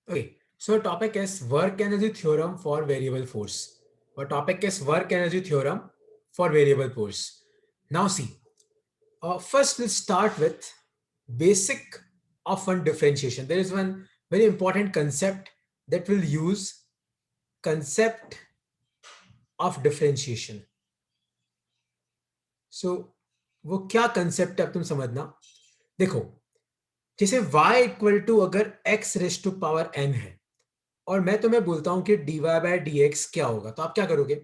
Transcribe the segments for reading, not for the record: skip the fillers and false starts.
Okay, so topic is work energy theorem for variable force. Or topic is work energy theorem for variable force. Now see, first we'll start with basic of one differentiation. There is one very important concept that we'll use, concept of differentiation. So वो क्या concept है अब तुम समझना. देखो, जैसे y equal to अगर x raise to power n है और मैं तुम्हें बोलता हूं कि dy बाय डी एक्स क्या होगा, तो आप क्या करोगे?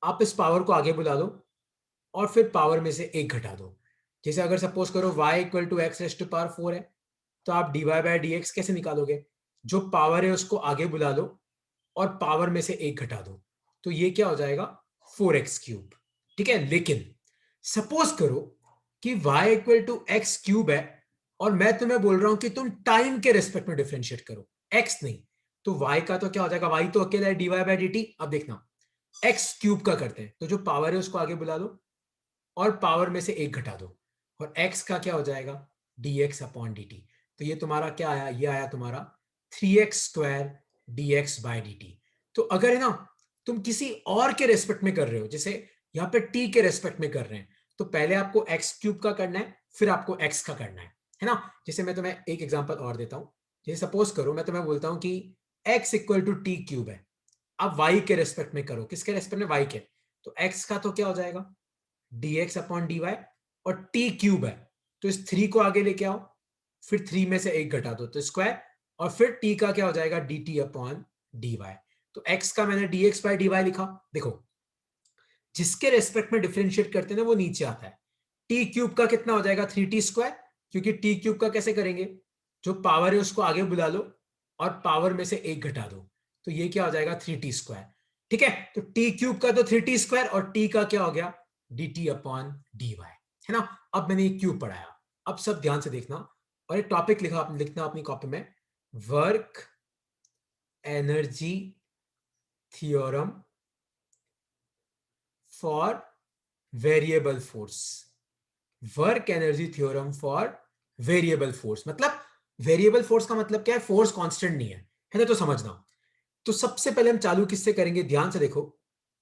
आप इस पावर को आगे बुला दो और फिर पावर में से एक घटा दो. जैसे अगर सपोज करो y equal to X raise to power 4 है, तो आप dy बाय डी एक्स कैसे निकालोगे? जो पावर है उसको आगे बुला लो और पावर में से एक घटा दो, तो ये क्या हो जाएगा? 4x cube. ठीक है, लेकिन सपोज करो कि y equal to X cube है और मैं तुम्हें बोल रहा हूं कि तुम टाइम के रेस्पेक्ट में डिफरेंशिएट करो, x नहीं. तो y का तो क्या हो जाएगा? y तो अकेला है, dy बाय डी टी. अब देखना, एक्स क्यूब का करते हैं, तो जो पावर है उसको आगे बुला लो और पावर में से एक घटा दो, और x का क्या हो जाएगा? dx upon dt. तो ये तुम्हारा क्या आया? ये आया तुम्हारा 3x square dx bye dt. तो अगर है ना तुम किसी और के रेस्पेक्ट में कर रहे हो, जैसे यहाँ पे t के रेस्पेक्ट में कर रहे हैं, तो पहले आपको x क्यूब का करना है, फिर आपको x का करना है ना. जैसे मैं तुम्हें एक एग्जांपल और देता हूं. जैसे सपोज करो मैं तुम्हें बोलता हूं कि x equal to T cube है. अब y के रेस्पेक्ट में करो. किसके रेस्पेक्ट में? y के. तो x का तो क्या हो जाएगा? dx upon dy. और t क्यूब है, तो इस 3 को आगे लेके आओ, फिर 3 में से एक घटा दो तो स्क्वायर, और फिर t का क्या हो जाएगा? dt upon dy. तो x का मैंने dx बाय dy लिखा. देखो, जिसके रेस्पेक्ट में डिफरेंशिएट करते हैं ना वो नीचे आता है. टी क्यूब का कितना हो जाएगा? 3t square. क्योंकि टी क्यूब का कैसे करेंगे? जो पावर है उसको आगे बुला लो और पावर में से एक घटा दो, तो ये क्या हो जाएगा? 3t square. ठीक है, तो टी क्यूब का तो 3t स्क्वायर और टी का क्या हो गया? dt अपॉन dy, है ना. अब मैंने ये क्यूब पढ़ाया. अब सब ध्यान से देखना और एक टॉपिक लिखना अपनी कॉपी में, work energy theorem for variable force. Work energy theorem for variable force. मतलब वेरिएबल फोर्स का मतलब क्या है? फोर्स कांस्टेंट नहीं है ना. तो समझना. तो सबसे पहले हम चालू किससे करेंगे? ध्यान से देखो,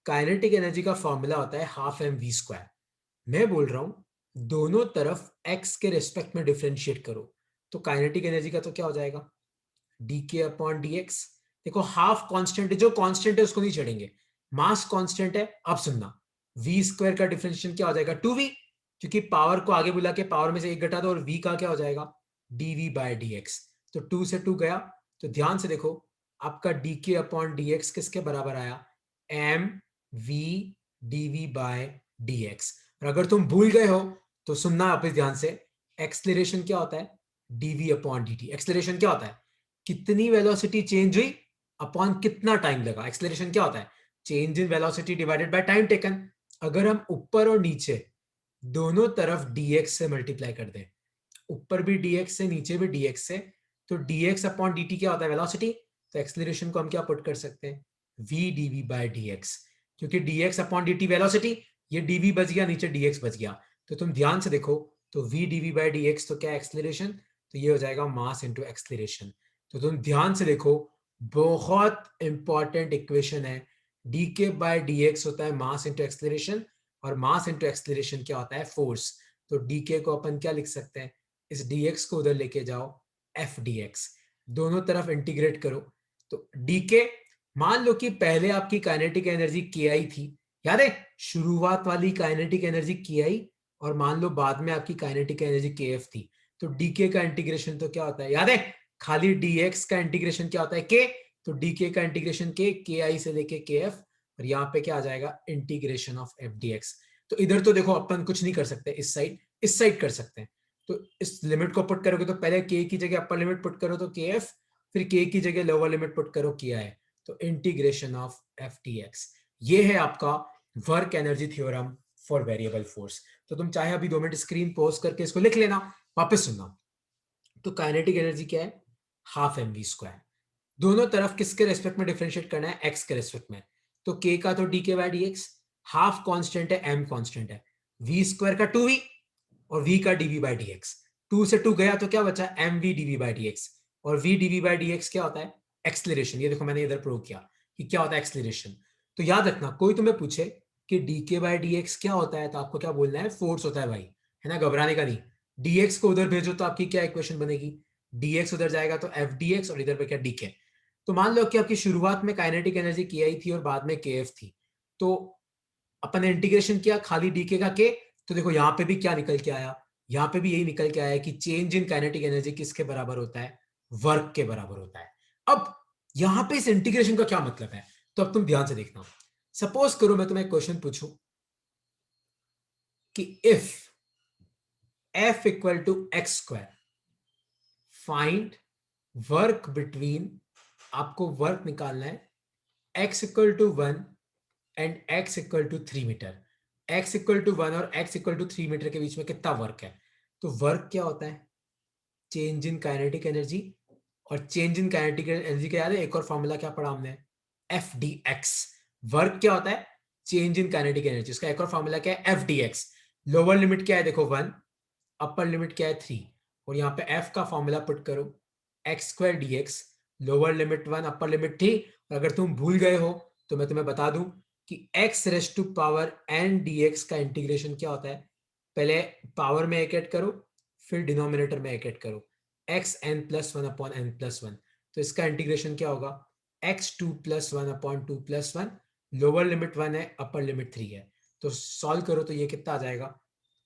काइनेटिक एनर्जी का फॉर्मूला होता है हाफ एम वी स्क्वायर. मैं बोल रहा हूं दोनों तरफ एक्स के रेस्पेक्ट में डिफरेंशिएट करो, तो काइनेटिक एनर्जी का तो क्या हो जाएगा? डी के अपॉन डी एक्स. देखो, हाफ कांस्टेंट है, जो कांस्टेंट है उसको नहीं छेड़ेंगे. मास कांस्टेंट है. अब सुनना, वी स्क्वायर का डिफरेंशिएशन क्या हो जाएगा? 2v. क्योंकि पावर को आगे बुला के पावर में से एक घटा दो, और v का क्या हो जाएगा? dv bye dx. तो 2 से 2 गया. तो ध्यान से देखो, आपका dk अपॉन dx किसके बराबर आया? M V dv bye dx. और अगर तुम भूल गए हो तो सुनना आप इस ध्यान से, एक्सलेरेशन क्या होता है? dv upon dt. एक्सलेरेशन क्या होता है? कितनी वेलोसिटी चेंज हुई अपॉन कितना टाइम लगा. एक्सेलरेशन क्या होता है? Change in velocity divided by time taken. अगर हम ऊपर और नीचे दोनों तरफ dx से मल्टीप्लाई कर दें, ऊपर भी dx से नीचे भी dx से, तो dx अपॉन dt क्या होता है? वेलोसिटी. तो एक्सेलरेशन को हम क्या पुट कर सकते हैं? v dv bye dx. क्योंकि dx अपॉन dt वेलोसिटी, ये dv बच गया, नीचे dx बच गया. तो तुम ध्यान से देखो, तो v dv बाय dx तो क्या है? एक्सेलरेशन. तो ये हो जाएगा मास इंटू एक्सेलरेशन. तो तुम ध्यान से देखो, बहुत इंपॉर्टेंट इक्वेशन है. D K by D x होता है मास इंटू एक्सेलरेशन, और मास इंटू एक्सेलरेशन क्या होता है? फोर्स. तो डी के को अपन क्या लिख सकते हैं? इस डी एक्स को उधर लेके जाओ, एफ डी एक्स. दोनों तरफ इंटीग्रेट करो. तो डी के, मान लो कि पहले आपकी काइनेटिक एनर्जी के आई थी, याद है? शुरुआत वाली काइनेटिक एनर्जी के आई, और मान लो बाद में आपकी काइनेटिक एनर्जी के एफ थी. तो डी के का इंटीग्रेशन तो क्या होता है? याद है? खाली dx का इंटीग्रेशन क्या होता है? k. तो dk का इंटीग्रेशन k आई से लेके kf, और यहाँ पे क्या आ जाएगा? Integration of F D x. तो इधर तो देखो अपन कुछ नहीं कर सकते, इस साइड कर सकते हैं. तो इस लिमिट को पुट करोगे तो पहले k की जगह अपर लिमिट पुट करो तो kf, फिर k की जगह लोअर लिमिट पुट करो ki. तो integration of F D x. ये है आपका work energy theorem for variable force. तो तुम चाहे अभी 2 मिनट स्क्रीन पॉज करके इसको लिख लेना, वापस सुनना. तो काइनेटिक एनर्जी क्या है? Half M V square. दोनों तरफ किसके रेस्पेक्ट में डिफरेंशिएट करना है? एक्स के रेस्पेक्ट में. तो के का तो D K by D X, half constant है, एम कांस्टेंट है, वी स्क्वायर का 2v, और v का dv बाय dx. 2 से 2 गया तो क्या बचा? M V D V by dx. और v dv बाय dx क्या होता है? एक्सलेरेशन, ये देखो मैंने इधर प्रूव किया कि क्या होता है एक्सलेरेशन। तो याद रखना, कोई तुम्हें पूछे कि dk बाय dx क्या होता है, तो आपको क्या बोलना है, फोर्स होता है भाई, है ना, घबराने का नहीं। dx को उधर भेजो तो आपकी क्या इक्वेशन बनेगी, dx उधर जाएगा तो f dx, और इधर पे क्या dk। तो मान लो कि आपकी शुरुआत में काइनेटिक एनर्जी ki थी और बाद में kf थी, तो अपन ने इंटीग्रेशन किया खाली dk का k, तो देखो यहाँ पे भी क्या निकल के आया, यहाँ पे भी यही निकल के आया कि चेंज इन काइनेटिक एनर्जी किसके बराबर होता है, वर्क के बराबर होता है। अब यहां पे इस इंटीग्रेशन का क्या मतलब है, तो अब तुम ध्यान से देखना। सपोज करो मैं तुम्हें क्वेश्चन पूछूं कि if f equal to x square, find work between, आपको वर्क निकालना है x equal to 1 and x equal to 3 metre. x equal to 1 और x इक्वल टू 3 मीटर के बीच में कितना वर्क है, तो वर्क क्या होता है, चेंज इन काइनेटिक एनर्जी, और चेंज इन काइनेटिक एनर्जी का याद है एक और फॉर्मूला क्या पढ़ा हमने, एफ डी एक्स। वर्क क्या होता है, चेंज इन काइनेटिक एनर्जी, इसका एक और फॉर्मूला क्या है, F D x. Lower limit क्या है देखो 1, अपर लिमिट क्या है 3, और यहाँ पे एफ का फॉर्मूला पुट करो, x square D x, lower limit 1 upper limit 3। और अगर तुम भूल गए हो तो मैं तुम्हें बता दूं कि x raise to power n dx का इंटीग्रेशन क्या होता है, पहले पावर में एक ऐड करो, फिर डिनोमिनेटर में एक ऐड करो, x n plus one upon n plus one. तो इसका इंटीग्रेशन क्या होगा, x two plus one upon two plus one, lower limit 1 है अपर लिमिट 3 है, तो सॉल्व करो तो ये कितना आ जाएगा,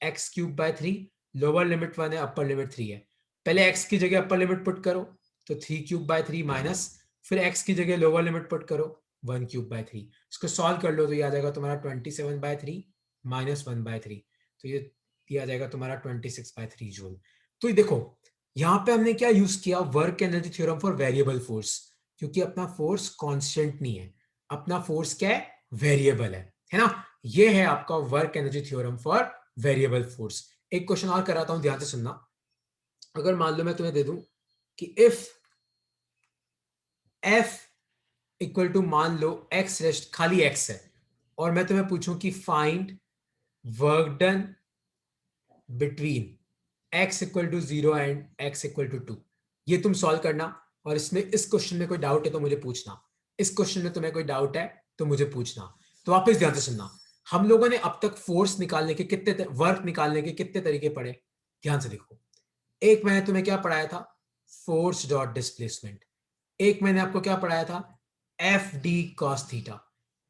x cube by 3, lower limit 1 है अपर लिमिट 3 है, पहले एक्स की जगह अपर लिमिट पुट करो तो 3 क्यूब बाय 3 माइनस, फिर एक्स की जगह लोअर लिमिट पुट करो 1 क्यूब बाय 3, इसको सॉल्व कर लो तो ये आ जाएगा तुम्हारा 27 बाय 3 माइनस 1 बाय 3, तो ये दिया जाएगा तुम्हारा 26 बाय 3 जूल। तो ये देखो यहां पे हमने क्या यूज किया, work energy theorem for variable force, क्योंकि अपना फोर्स कांस्टेंट नहीं है, अपना फोर्स क्या है, वेरिएबल है ना। ये है आपका work energy theorem for variable force. एक क्वेश्चन और कराता हूं, ध्यान से सुनना। अगर मान लो मैं तुम्हें दे दूं कि इफ एफ इक्वल टू, मान लो एक्स रेस्ट खाली एक्स है, और मैं तुम्हें पूछूं कि find work done between x equal to 0 and x equal to 2, ये तुम सॉल्व करना। और इसमें इस क्वेश्चन में कोई डाउट है तो मुझे पूछना, इस क्वेश्चन में तुम्हें कोई डाउट है तो मुझे पूछना। तो वापस ध्यान से सुनना, हम लोगों ने अब तक फोर्स निकालने के कितने, वर्क निकालने के कितने तरीके पढ़े, ध्यान से देखो। एक मैंने तुम्हें क्या पढ़ाया था, फोर्स डॉट डिस्प्लेसमेंट। एक मैंने आपको क्या पढ़ाया था, एफ डी कॉस थीटा।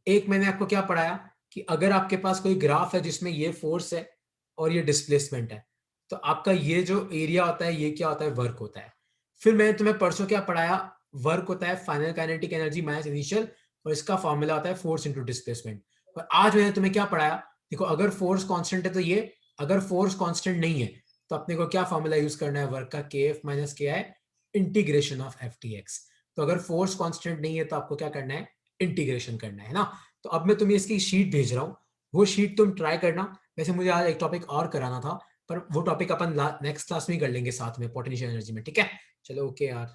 एक मैंने आपको क्या पढ़ाया कि अगर आपके पास कोई ग्राफ है जिसमें ये फोर्स है और ये डिस्प्लेसमेंट है, तो आपका ये जो एरिया होता है ये क्या होता है, वर्क होता है। फिर मैंने तुम्हें परसों क्या पढ़ाया, वर्क होता है final kinetic energy minus initial, और इसका फॉर्मूला होता है फोर्स इनटू डिस्प्लेसमेंट। और आज मैंने तुम्हें क्या पढ़ाया, देखो अगर फोर्स कांस्टेंट है तो ये, अगर फोर्स कांस्टेंट नहीं है तो अपने को क्या फॉर्मूला यूज करना है, वर्क का के F minus K I integration of F T X. तो अगर फोर्स कांस्टेंट नहीं है तो आपको क्या करना है, इंटीग्रेशन करना है ना। तो अब मैं तुम्हें इसकी शीट भेज रहा हूँ, वो शीट तुम ट्राई करना। वैसे मुझे आज एक टॉपिक और कराना था, पर वो टॉपिक अपन नेक्स्ट क्लास में ही कर लेंगे साथ में, पोटेंशियल एनर्जी में, ठीक है। चलो ओके यार।